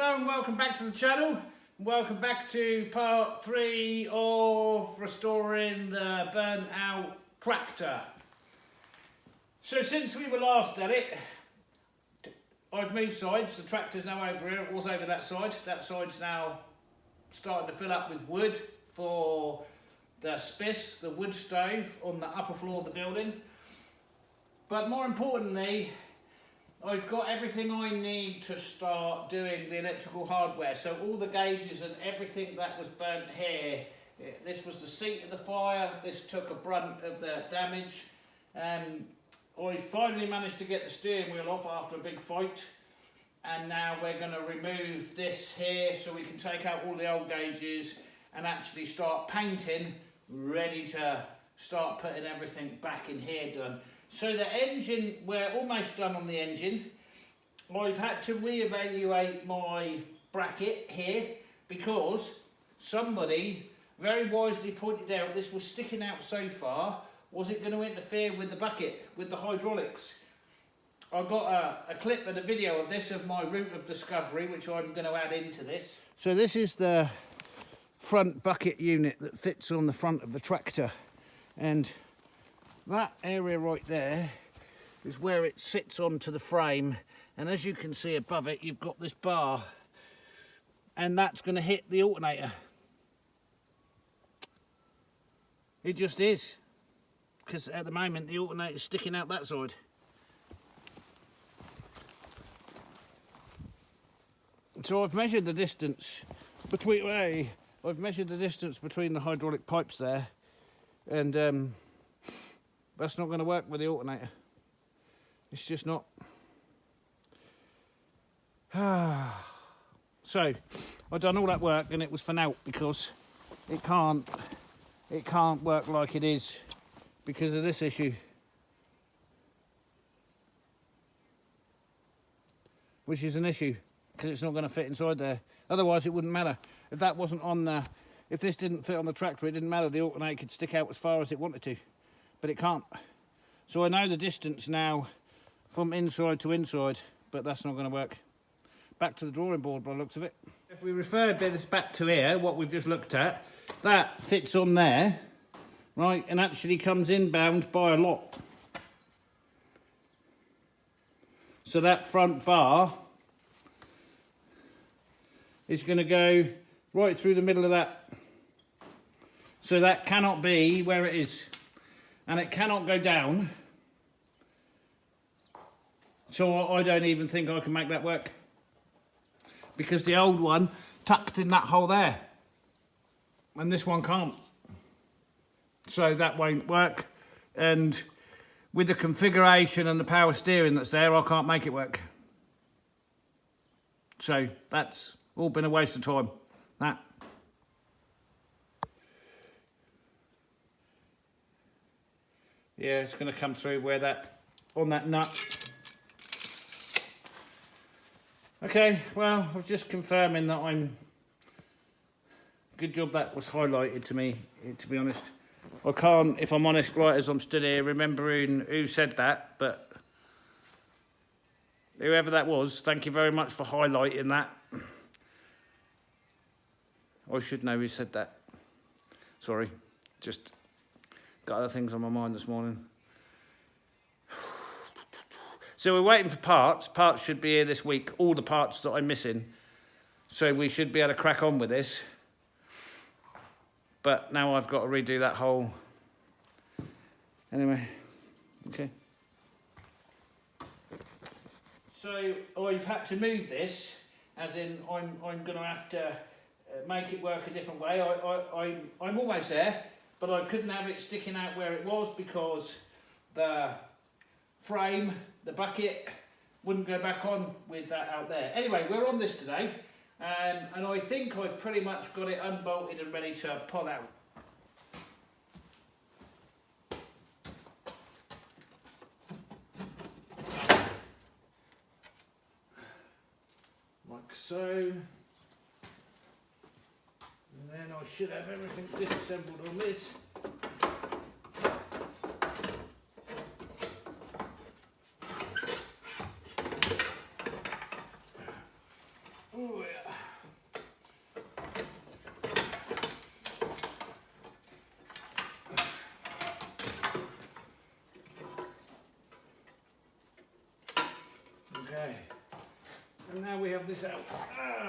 Hello and welcome back to the channel. Welcome back to part 3 of restoring the burnt out Traktor. So since we were last at it, I've moved sides. The Traktor's now over here. It was over that side. That side's now starting to fill up with wood for the spiss, the wood stove on the upper floor of the building. But more importantly, I've got everything I need to start doing the electrical hardware. So all the gauges and everything that was burnt here, this was the seat of the fire, this took a brunt of the damage. I finally managed to get the steering wheel off after a big fight. And now we're going to remove this here so we can take out all the old gauges and actually start painting, ready to start putting everything back in here done. So the engine, we're almost done on the engine. I've had to reevaluate my bracket here because somebody very wisely pointed out this was sticking out so far. Was it going to interfere with the bucket, with the hydraulics? I got a clip and a video of this of my route of discovery, which I'm going to add into this. So this is the front bucket unit that fits on the front of the Traktor, and that area right there is where it sits onto the frame, and as you can see above it you've got this bar, and that's going to hit the alternator. It just is, because at the moment the alternator is sticking out that side. So I've measured the distance between the hydraulic pipes there, and that's not going to work with the alternator. It's just not. So I've done all that work and it was for naught because it can't work like it is because of this issue, which is an issue because it's not going to fit inside there. Otherwise it wouldn't matter. If that wasn't on the, if this didn't fit on the Traktor, it didn't matter. The alternator could stick out as far as it wanted to. But it can't. So I know the distance now from inside to inside, but that's not going to work. Back to the drawing board by the looks of it. If we refer this back to here, what we've just looked at, that fits on there, right, and actually comes inbound by a lot. So that front bar is going to go right through the middle of that. So that cannot be where it is. And it cannot go down, so I don't even think I can make that work, because the old one tucked in that hole there and this one can't, so that won't work. And with the configuration and the power steering that's there, I can't make it work. So that's all been a waste of time, that. Yeah, it's going to come through where that, on that nut. Okay, well, I was just confirming that I'm, good job that was highlighted to me, to be honest. I can't, if I'm honest, right as I'm stood here, remembering who said that, but whoever that was, thank you very much for highlighting that. I should know who said that. Sorry, just got other things on my mind this morning. So we're waiting for parts. Parts should be here this week. All the parts that I'm missing. So we should be able to crack on with this. But now I've got to redo that whole. Anyway, okay. So I've had to move this, as in I'm going to have to make it work a different way. I'm almost there. But I couldn't have it sticking out where it was because the frame, the bucket, wouldn't go back on with that out there. Anyway, we're on this today, and I think I've pretty much got it unbolted and ready to pull out. Like so. And then I should have everything disassembled on this. Oh yeah. And now we have this out.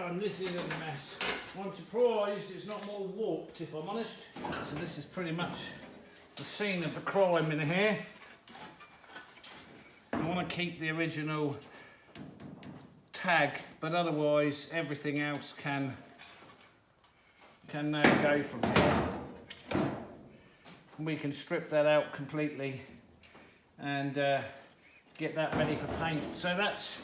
And this is a mess. I'm surprised it's not more warped, if I'm honest. So this is pretty much the scene of the crime in here. I want to keep the original tag, but otherwise everything else can now go from here. We can strip that out completely and get that ready for paint. So that's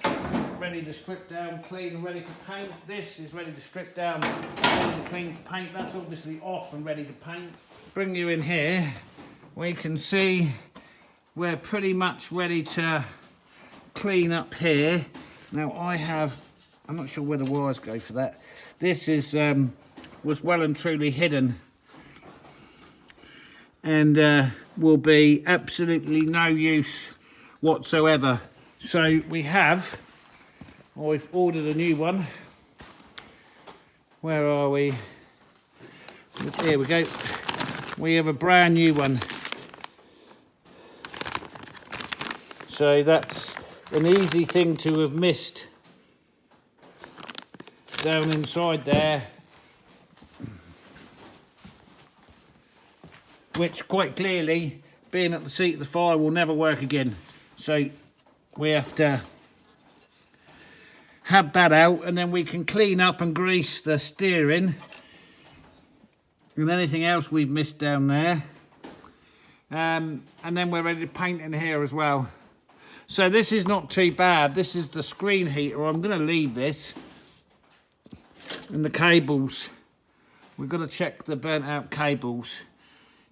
ready to strip down, clean and ready for paint. This is ready to strip down, ready to clean for paint. That's obviously off and ready to paint. Bring you in here, we can see we're pretty much ready to clean up here. Now I'm not sure where the wires go for that. This is was well and truly hidden and will be absolutely no use whatsoever. So I've ordered a new one. Where are we? Here we go. We have a brand new one. So that's an easy thing to have missed down inside there, which quite clearly, being at the seat of the fire, will never work again. So we have to have that out, and then we can clean up and grease the steering and anything else we've missed down there, and then we're ready to paint in here as well. So this is not too bad. This is the screen heater. I'm going to leave this, and the cables, we've got to check the burnt out cables,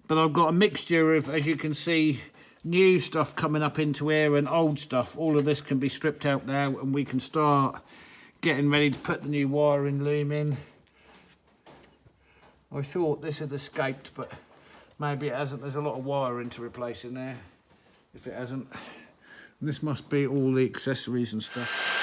but I've got a mixture of, as you can see, new stuff coming up into here and old stuff. All of this can be stripped out now, and we can start getting ready to put the new wiring loom in. I thought this had escaped, but maybe it hasn't. There's a lot of wiring to replace in there, if it hasn't. This must be all the accessories and stuff.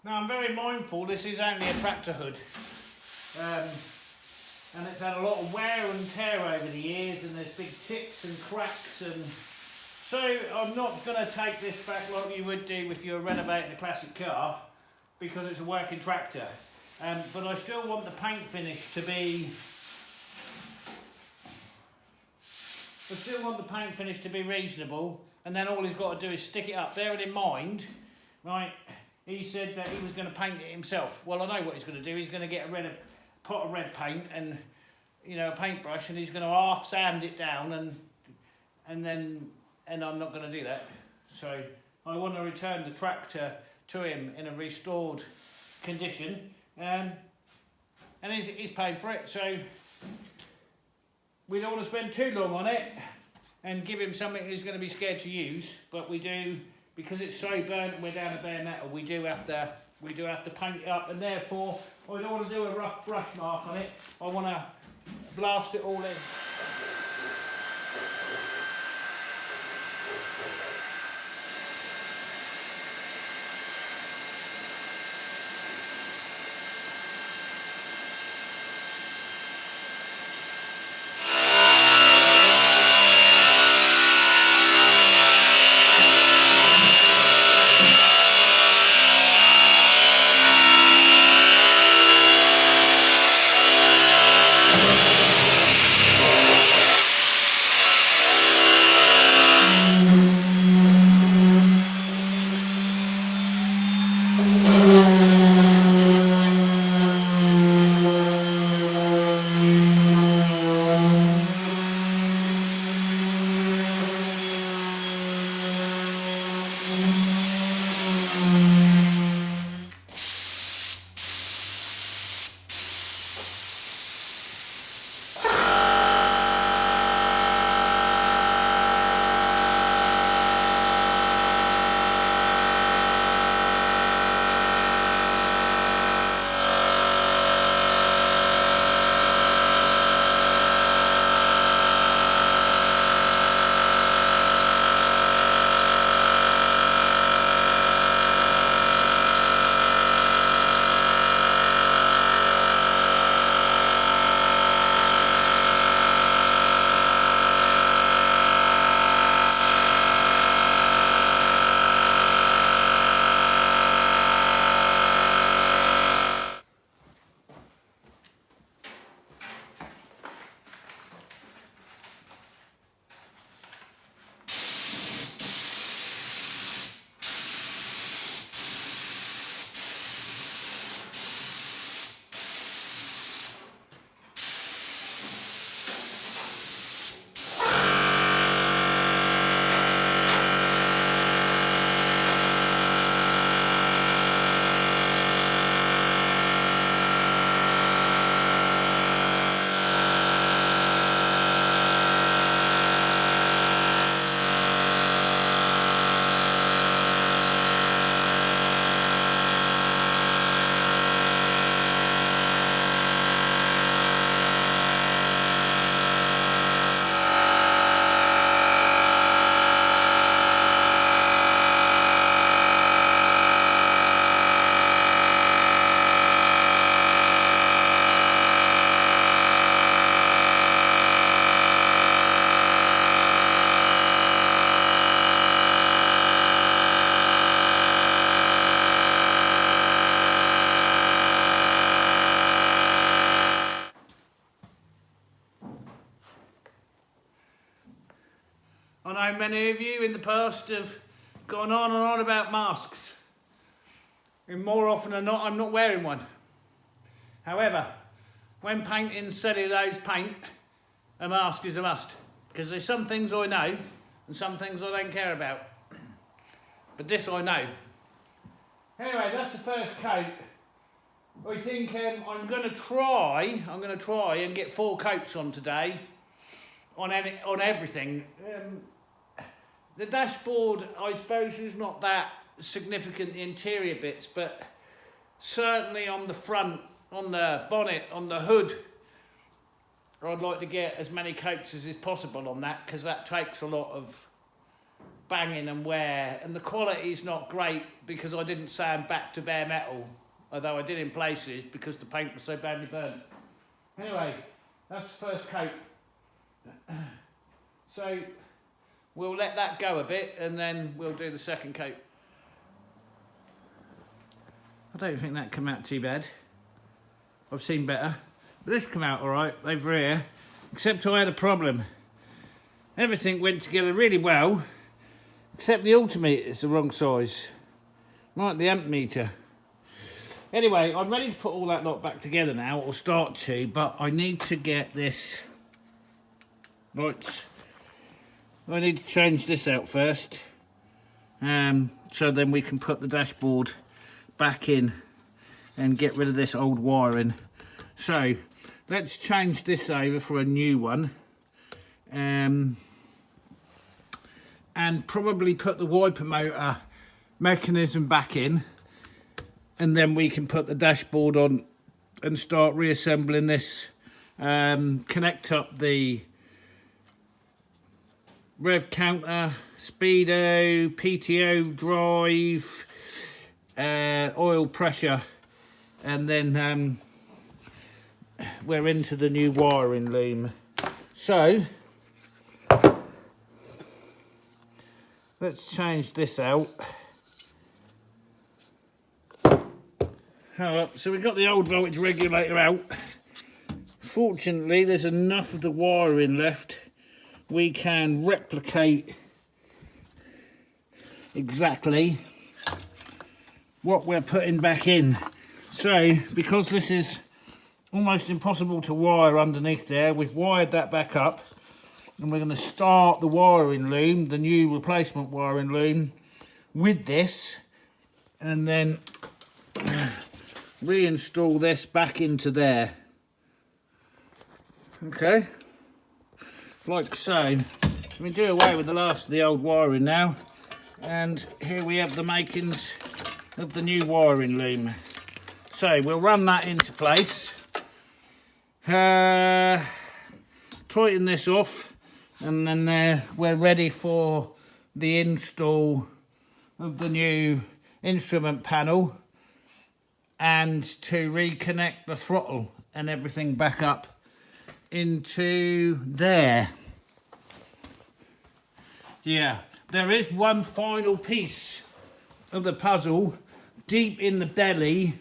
Now I'm very mindful this is only a Traktor hood, and it's had a lot of wear and tear over the years, and there's big chips and cracks, and so I'm not going to take this back like you would do if you were renovating a classic car, because it's a working Traktor. But I still want the paint finish to be reasonable, and then all he's got to do is stick it up. Bearing in mind, right, he said that he was going to paint it himself. Well, I know what he's going to do. He's going to get a pot of red paint and, you know, a paintbrush, and he's going to half sand it down, and I'm not going to do that. So I want to return the Traktor to him in a restored condition, and he's paying for it. So we don't want to spend too long on it and give him something he's going to be scared to use, but we do. Because it's so burnt and we're down to bare metal, we do have to paint it up, and therefore I don't want to do a rough brush mark on it. I want to blast it all in. know many of you in the past have gone on and on about masks. And more often than not, I'm not wearing one. However, when painting cellulose paint, a mask is a must. Because there's some things I know and some things I don't care about. But this I know. Anyway, that's the first coat. I think I'm going to try and get 4 coats on today on everything. The dashboard, I suppose, is not that significant, the interior bits, but certainly on the front, on the bonnet, on the hood, I'd like to get as many coats as is possible on that, because that takes a lot of banging and wear, and the quality's not great because I didn't sand back to bare metal, although I did in places because the paint was so badly burnt. Anyway, that's the first coat. So we'll let that go a bit and then we'll do the second coat. I don't think that came out too bad. I've seen better. But this came out alright over here, except I had a problem. Everything went together really well, except the altimeter is the wrong size. Like the amp meter. Anyway, I'm ready to put all that lot back together now, or start to, but I need to get this... Right. I need to change this out first. So then we can put the dashboard back in and get rid of this old wiring. So, let's change this over for a new one. And probably put the wiper motor mechanism back in, and then we can put the dashboard on and start reassembling this. Connect up the rev counter, speedo, PTO drive, oil pressure, and then we're into the new wiring loom. So let's change this out. So we've got the old voltage regulator out. Fortunately, there's enough of the wiring left. We can replicate exactly what we're putting back in. So, because this is almost impossible to wire underneath there, we've wired that back up, and we're going to start the wiring loom, the new replacement wiring loom, with this, and then reinstall this back into there. Okay, like so. We do away with the last of the old wiring now, and here we have the makings of the new wiring loom. So we'll run that into place, tighten this off, and then we're ready for the install of the new instrument panel and to reconnect the throttle and everything back up into there. Yeah, there is one final piece of the puzzle deep in the belly.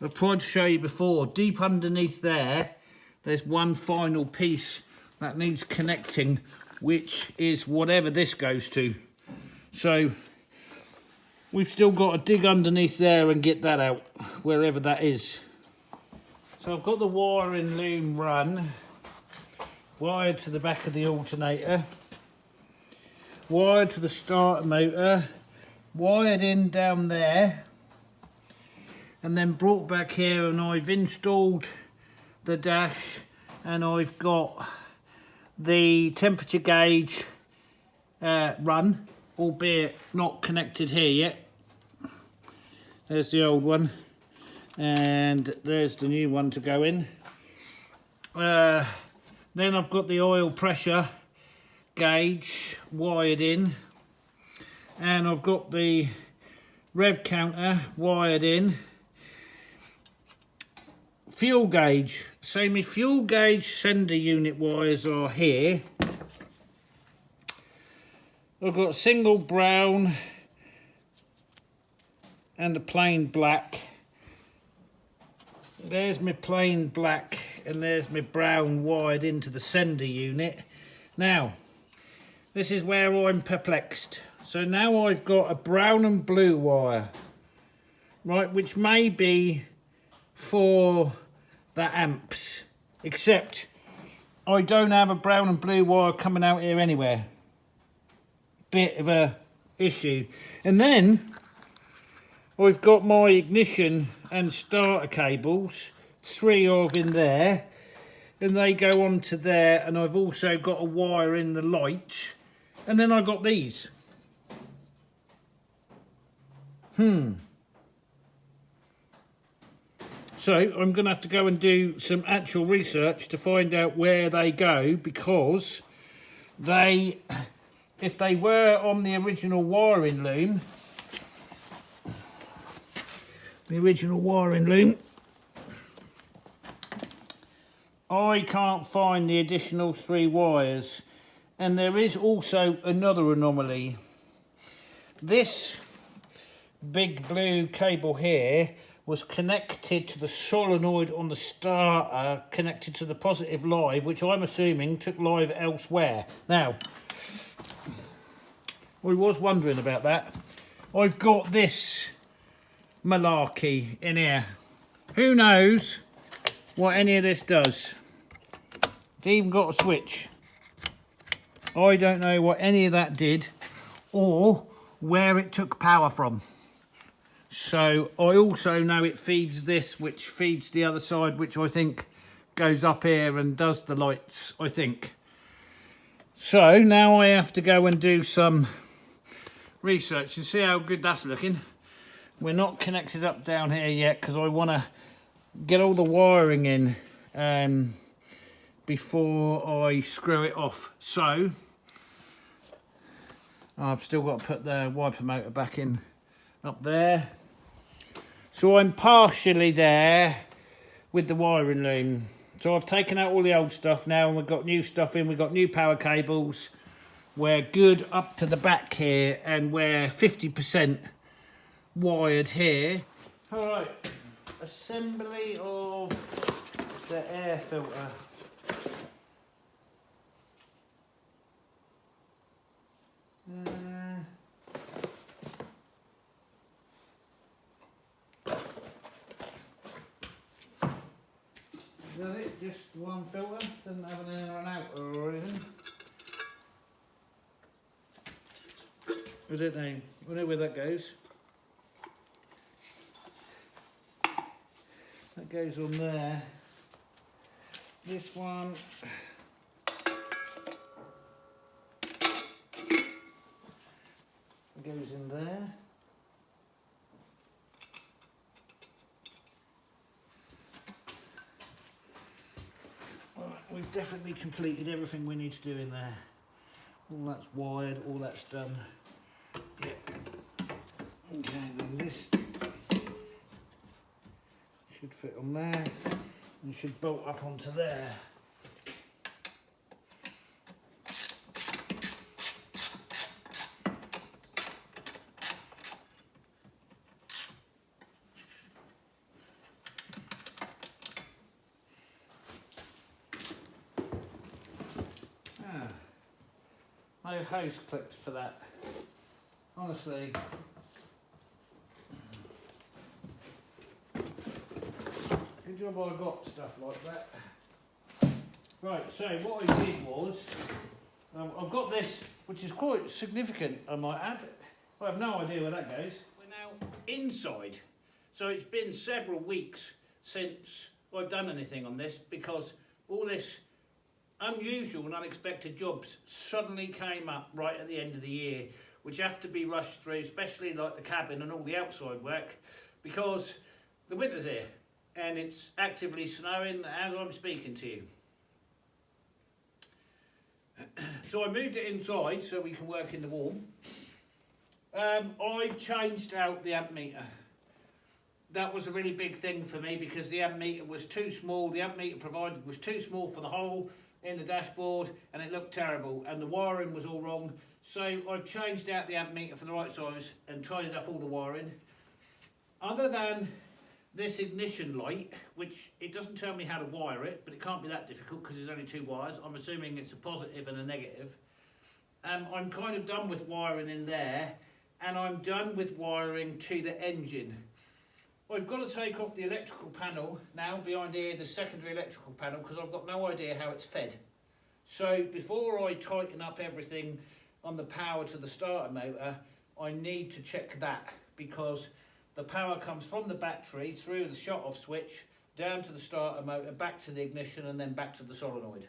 I've tried to show you before, deep underneath there, there's one final piece that needs connecting, which is whatever this goes to. So we've still got to dig underneath there and get that out, wherever that is. So I've got the wiring loom run, wired to the back of the alternator, wired to the starter motor, wired in down there, and then brought back here, and I've installed the dash, and I've got the temperature gauge run, albeit not connected here yet. There's the old one, and there's the new one to go in. Then I've got the oil pressure gauge wired in, and I've got the rev counter wired in. Fuel gauge. So my fuel gauge sender unit wires are here. I've got single brown and a plain black. There's my plain black and there's my brown wired into the sender unit. Now, this is where I'm perplexed. So now I've got a brown and blue wire, right, which may be for the amps, except I don't have a brown and blue wire coming out here anywhere. Bit of a issue. And then I've got my ignition and starter cables, 3 of in there, and they go onto there, and I've also got a wire in the light, and then I got these. So I'm going to have to go and do some actual research to find out where they go, because they, if they were on the original wiring loom, I can't find the additional 3 wires. And there is also another anomaly. This big blue cable here was connected to the solenoid on the starter, connected to the positive live, which I'm assuming took live elsewhere. Now, I was wondering about that. I've got this malarkey in here. Who knows what any of this does? It's even got a switch. I don't know what any of that did or where it took power from. So I also know it feeds this, which feeds the other side, which I think goes up here and does the lights, I think. So now I have to go and do some research and see how good that's looking. We're not connected up down here yet because I want to get all the wiring in before I screw it off. So I've still got to put the wiper motor back in up there. So I'm partially there with the wiring loom. So I've taken out all the old stuff now, and we've got new stuff in. We've got new power cables. We're good up to the back here, and we're 50% wired here. All right, assembly of the air filter. Is that it? Just one filter? Doesn't have an in or an out or anything? Is it now? I know where that goes. That goes on there. This one goes in there. Right, we've definitely completed everything we need to do in there. All that's wired, all that's done. Yeah. Okay, then this should fit on there and should bolt up onto there. No hose clips for that. Honestly. Good job I got stuff like that. Right, so what I did was, I've got this, which is quite significant, I might add. I have no idea where that goes. We're now inside. So it's been several weeks since I've done anything on this, because all this unusual and unexpected jobs suddenly came up right at the end of the year, which have to be rushed through, especially like the cabin and all the outside work, because the winter's here and it's actively snowing as I'm speaking to you. So I moved it inside so we can work in the warm. I've changed out the amp meter. That was a really big thing for me because the amp meter was too small. The amp meter provided was too small for the hole in the dashboard, and it looked terrible, and the wiring was all wrong. So I've changed out the amp meter for the right size and tidied up all the wiring. Other than this ignition light, which it doesn't tell me how to wire it, but it can't be that difficult because there's only 2 wires. I'm assuming it's a positive and a negative. I'm kind of done with wiring in there, and I'm done with wiring to the engine. I've got to take off the electrical panel now behind here, the secondary electrical panel, because I've got no idea how it's fed. So before I tighten up everything on the power to the starter motor, I need to check that, because the power comes from the battery through the shut-off switch down to the starter motor, back to the ignition, and then back to the solenoid.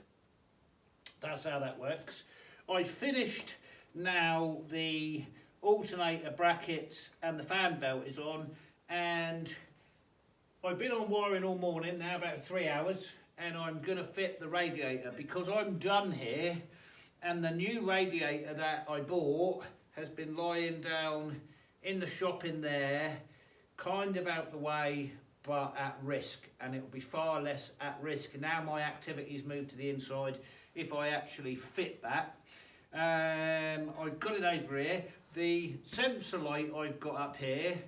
That's how that works. I've finished now the alternator brackets and the fan belt is on, and I've been on wiring all morning now, about 3 hours, and I'm going to fit the radiator because I'm done here, and the new radiator that I bought has been lying down in the shop in there, kind of out the way but at risk, and it will be far less at risk now my activities move to the inside if I actually fit that. I've got it over here. The sensor light I've got up here,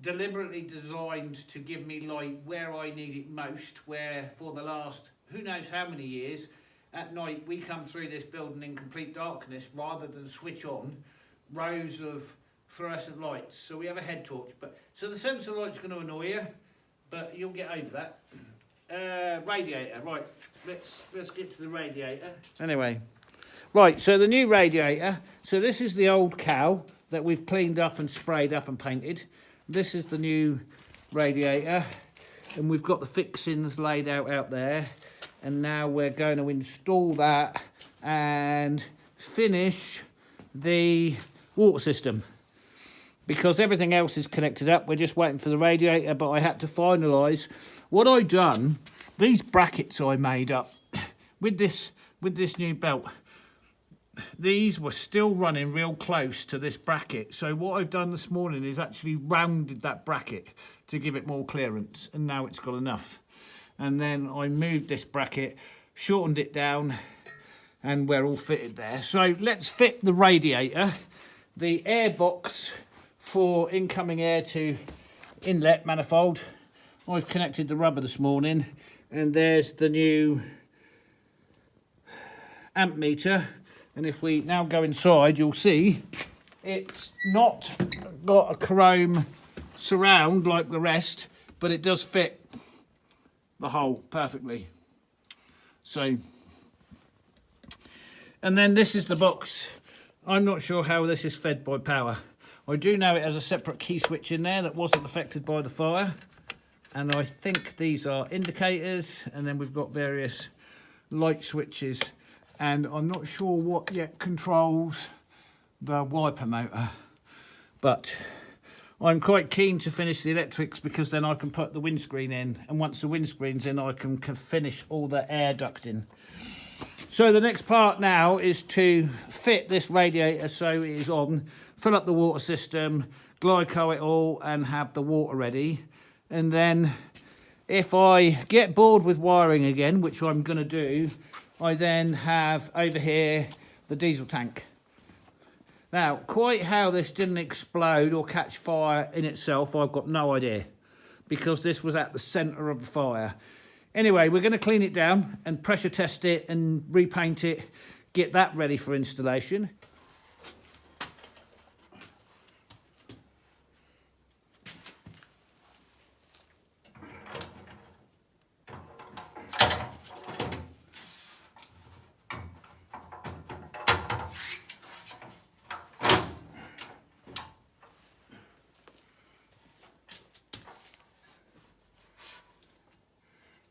deliberately designed to give me light where I need it most, where for the last who knows how many years at night we come through this building in complete darkness rather than switch on rows of fluorescent lights, so we have a head torch. But so the sensor light's going to annoy you, but you'll get over that. Radiator, right, let's get to the radiator anyway. Right, so the new radiator, so this is the old cow that we've cleaned up and sprayed up and painted. This is the new radiator, and we've got the fixings laid out there, and now we're going to install that and finish the water system, because everything else is connected up. We're just waiting for the radiator, but I had to finalise what I done. These brackets I made up with this new belt, these were still running real close to this bracket, so what I've done this morning is actually rounded that bracket to give it more clearance, and now it's got enough. And then I moved this bracket, shortened it down, and we're all fitted there. So let's fit the radiator. The air box for incoming air to inlet manifold, I've connected the rubber this morning, and there's the new amp meter. And if we now go inside, you'll see it's not got a chrome surround like the rest, but it does fit the hole perfectly. So, and then this is the box. I'm not sure how this is fed by power. I do know it has a separate key switch in there that wasn't affected by the fire, and I think these are indicators, and then we've got various light switches, and I'm not sure what yet controls the wiper motor, but I'm quite keen to finish the electrics, because then I can put the windscreen in, and once the windscreen's in I can finish all the air ducting. So the next part now is to fit this radiator so it is on, fill up the water system, glyco it all, and have the water ready. And then if I get bored with wiring again, which I'm going to do, I then have over here the diesel tank. Now, quite how this didn't explode or catch fire in itself, I've got no idea, because this was at the centre of the fire. Anyway, we're going to clean it down and pressure test it and repaint it, get that ready for installation.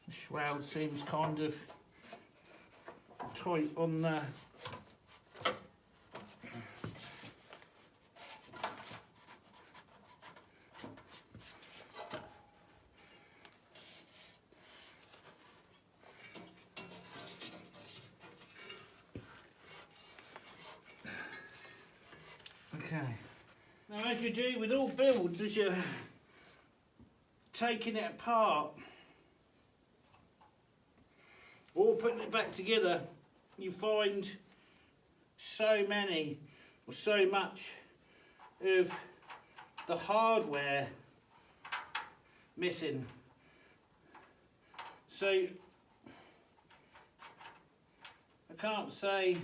Shroud seems kind of tight on the okay. Now, as you do with all builds, as you're taking it apart or putting it back together, you find so many or so much of the hardware missing. So I can't say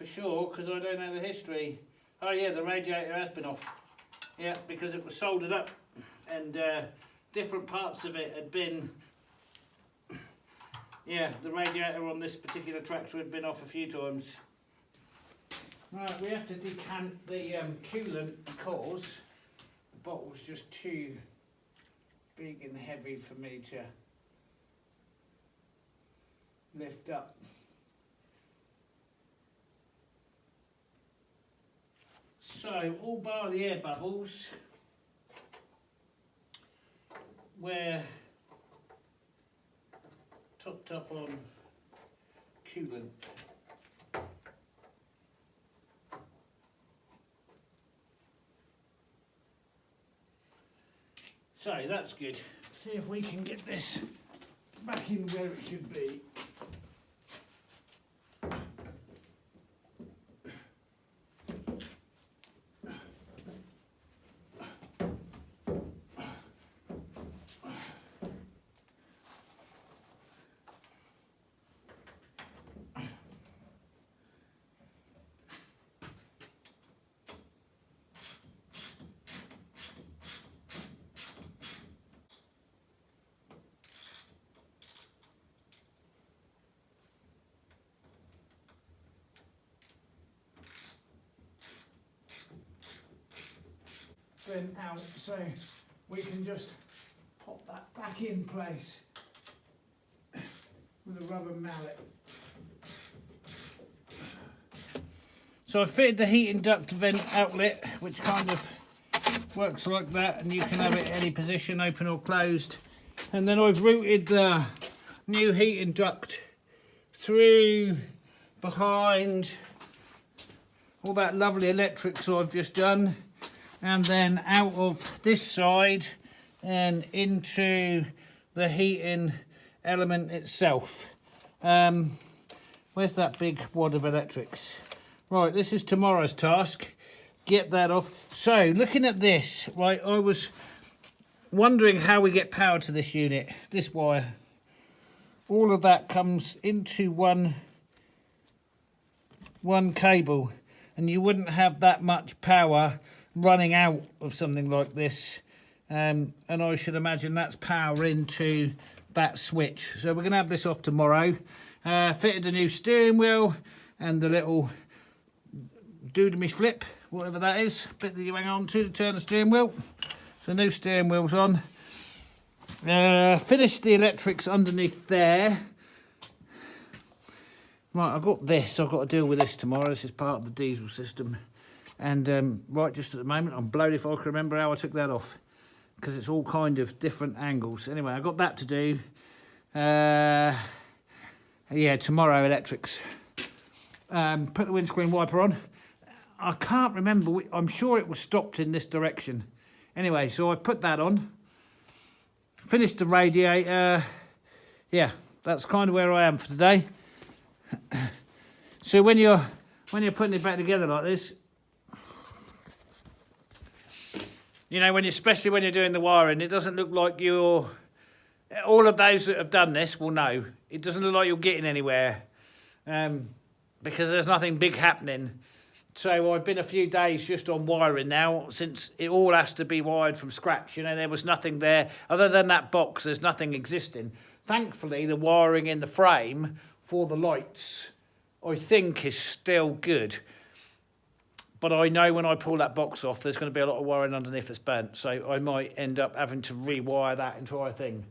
for sure, because I don't know the history. Oh yeah, the radiator has been off. Yeah, because it was soldered up and different parts of it had been, yeah, the radiator on this particular Traktor had been off a few times. Right, we have to decant the coolant because the bottle's just too big and heavy for me to lift up. So, all bar the air bubbles, we're topped up on coolant. So that's good. See if we can get this back in where it should be. Then out, so we can just pop that back in place with a rubber mallet. So I fitted the heating duct vent outlet, which kind of works like that, and you can have it in any position, open or closed. And then I've routed the new heating duct through behind all that lovely electrics I've just done, and then out of this side and into the heating element itself. Where's that big wad of electrics? Right, this is tomorrow's task. Get that off. So, looking at this, right, I was wondering how we get power to this unit, this wire. All of that comes into one cable, and you wouldn't have that much power running out of something like this, and I should imagine that's power into that switch. So we're going to have this off tomorrow. Fitted a new steering wheel and the little do-to-me flip, whatever that is, bit that you hang on to turn the steering wheel. So new steering wheel's on. Finished the electrics underneath there. Right, I've got this, I've got to deal with this tomorrow. This is part of the diesel system. And right just at the moment, I'm blowed if I can remember how I took that off, because it's all kind of different angles. Anyway, I've got that to do. Yeah, tomorrow electrics. Put the windscreen wiper on. I can't remember, I'm sure it was stopped in this direction. Anyway, so I put that on. Finished the radiator. Yeah, that's kind of where I am for today. So when you're putting it back together like this, you know, especially when you're doing the wiring, it doesn't look like you're... All of those that have done this will know. It doesn't look like you're getting anywhere, because there's nothing big happening. So I've been a few days just on wiring now, since it all has to be wired from scratch. You know, there was nothing there. Other than that box, there's nothing existing. Thankfully, the wiring in the frame for the lights, I think, is still good. But I know when I pull that box off, there's going to be a lot of wiring underneath that's burnt. So I might end up having to rewire that entire thing.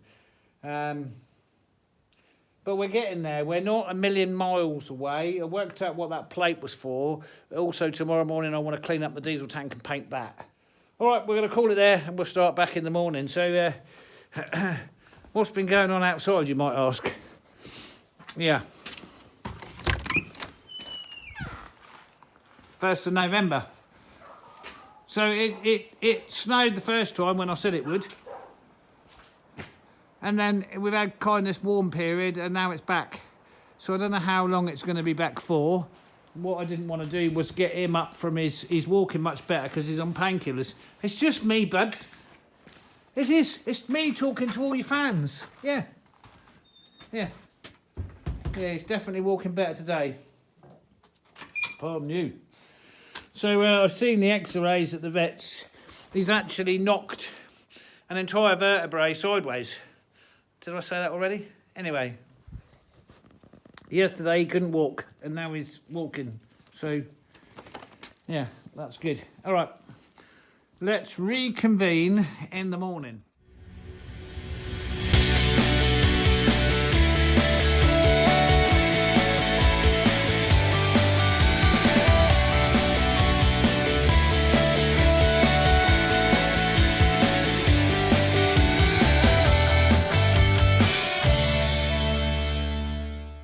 But we're getting there. We're not a million miles away. I worked out what that plate was for. Also, tomorrow morning, I want to clean up the diesel tank and paint that. All right, we're going to call it there, and we'll start back in the morning. So what's been going on outside, you might ask? Yeah. 1st of November. So it snowed the first time when I said it would. And then we've had kind of this warm period, and now it's back. So I don't know how long it's going to be back for. What I didn't want to do was get him up from he's walking much better because he's on painkillers. It's just me, bud. It is. It's me talking to all your fans. Yeah. Yeah. Yeah, he's definitely walking better today. Pardon you. So I've seen the x-rays at the vet's. He's actually knocked an entire vertebrae sideways. Did I say that already? Anyway, yesterday he couldn't walk and now he's walking. So, yeah, that's good. All right, let's reconvene in the morning.